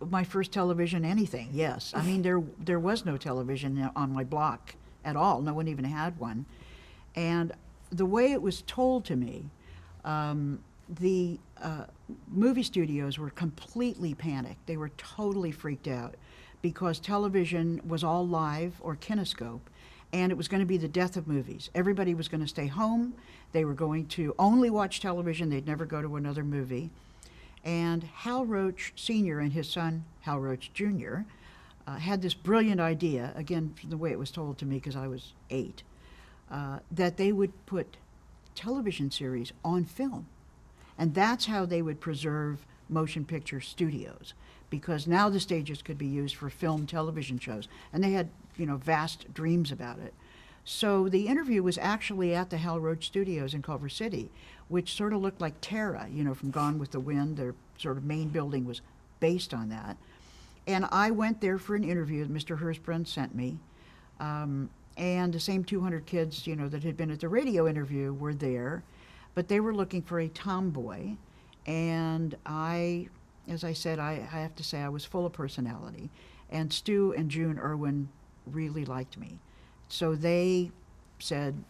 my first television anything, yes. I mean, there was no television on my block at all. No one even had one. And the way it was told to me, the movie studios were completely panicked. They were totally freaked out because television was all live or kinescope, and it was going to be the death of movies. Everybody was going to stay home. They were going to only watch television. They'd never go to another movie. And Hal Roach Sr. and his son, Hal Roach Jr., had this brilliant idea, again, from the way it was told to me because I was 8, that they would put television series on film. And that's how they would preserve motion picture studios, because now the stages could be used for film television shows. And they had, vast dreams about it. So the interview was actually at the Hal Roach Studios in Culver City, which sort of looked like Terra, from Gone with the Wind. Their sort of main building was based on that. And I went there for an interview that Mr. Hirschbrunn sent me. And the same 200 kids, that had been at the radio interview were there. But they were looking for a tomboy. And I, as I said, I have to say I was full of personality. And Stu and June Irwin really liked me. So they said,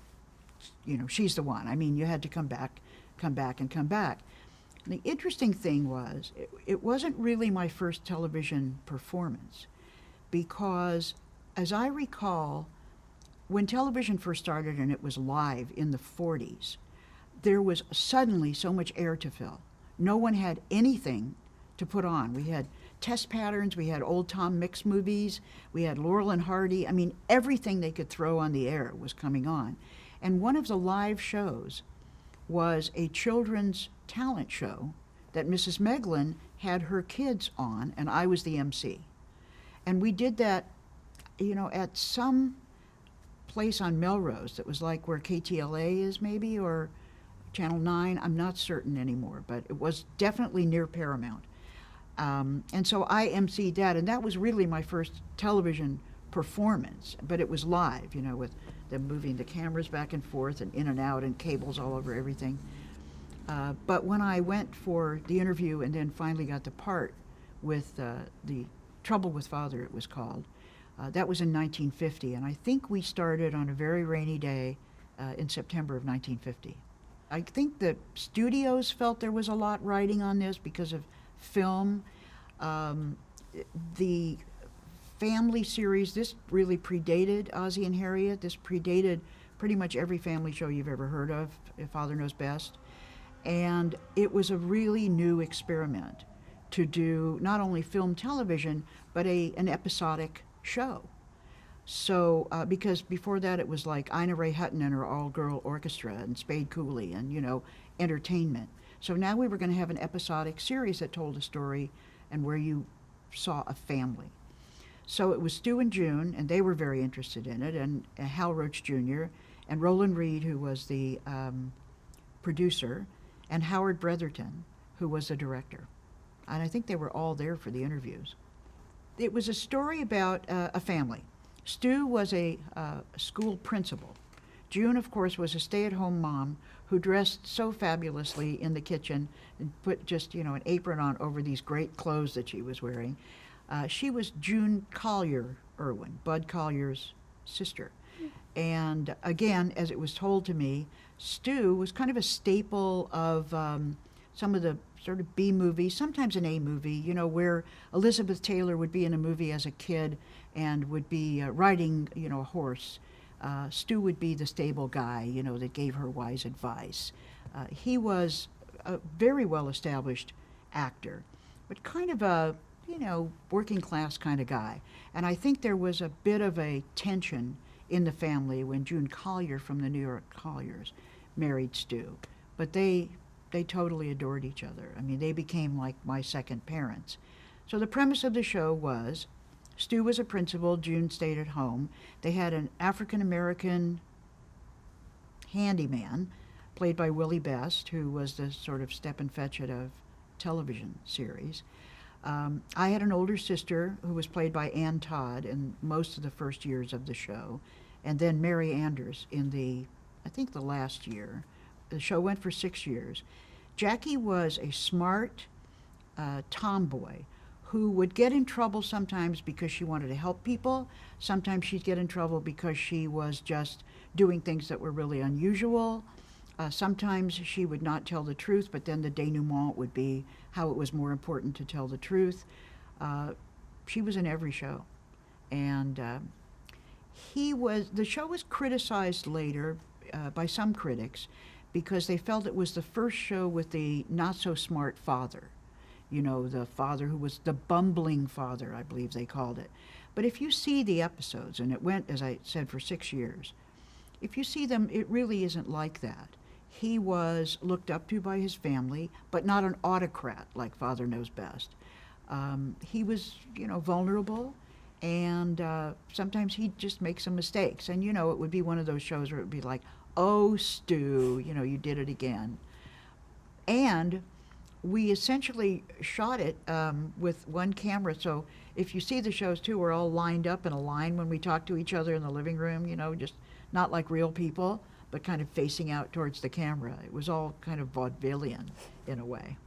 she's the one. I mean, you had to come back. And the interesting thing was, it wasn't really my first television performance, because as I recall, when television first started and it was live in the 40s, there was suddenly so much air to fill. No one had anything to put on. We had test patterns, we had old Tom Mix movies, we had Laurel and Hardy. I mean, everything they could throw on the air was coming on. And one of the live shows was a children's talent show that Mrs. Meglin had her kids on, and I was the MC. And we did that, at some place on Melrose that was like where KTLA is maybe, or Channel 9, I'm not certain anymore, but it was definitely near Paramount. And so I emceed that, and that was really my first television performance, but it was live, with them moving the cameras back and forth and in and out and cables all over everything. But when I went for the interview and then finally got the part with the Trouble with Father, it was called, that was in 1950, and I think we started on a very rainy day in September of 1950. I think the studios felt there was a lot riding on this because of film. The family series, this really predated Ozzie and Harriet. This predated pretty much every family show you've ever heard of, If Father Knows Best. And it was a really new experiment to do not only film television, but an episodic show. So, because before that it was like Ina Ray Hutton and her all-girl orchestra and Spade Cooley and, entertainment. So now we were going to have an episodic series that told a story and where you saw a family. So it was Stu and June, and they were very interested in it, and Hal Roach Jr., and Roland Reed, who was the producer, and Howard Bretherton, who was the director. And I think they were all there for the interviews. It was a story about a family. Stu was a school principal. June, of course, was a stay-at-home mom who dressed so fabulously in the kitchen and put just, an apron on over these great clothes that she was wearing. She was June Collier Irwin, Bud Collier's sister. And again, as it was told to me, Stu was kind of a staple of some of the sort of B movies, sometimes an A movie, where Elizabeth Taylor would be in a movie as a kid and would be riding, a horse. Stu would be the stable guy, that gave her wise advice. He was a very well-established actor, but kind of a, working class kind of guy. And I think there was a bit of a tension in the family when June Collier from the New York Colliers married Stu. But they totally adored each other. I mean, they became like my second parents. So the premise of the show was Stu was a principal, June stayed at home. They had an African-American handyman, played by Willie Best, who was the sort of Stepin Fetchit of television series. I had an older sister who was played by Ann Todd in most of the first years of the show, and then Mary Anders in I think the last year. The show went for 6 years. Jackie was a smart tomboy who would get in trouble sometimes because she wanted to help people. Sometimes she'd get in trouble because she was just doing things that were really unusual. Sometimes she would not tell the truth, but then the denouement would be how it was more important to tell the truth. She was in every show. And the show was criticized later by some critics because they felt it was the first show with the not-so-smart father. You know, the father who was the bumbling father, I believe they called it. But if you see the episodes, and it went, as I said, for 6 years, if you see them, it really isn't like that. He was looked up to by his family, but not an autocrat like Father Knows Best. He was, vulnerable, and sometimes he'd just make some mistakes. And, it would be one of those shows where it would be like, oh, Stu, you did it again. And we essentially shot it with one camera. So if you see the shows, too, we're all lined up in a line when we talk to each other in the living room, just not like real people, but kind of facing out towards the camera. It was all kind of vaudevillian in a way.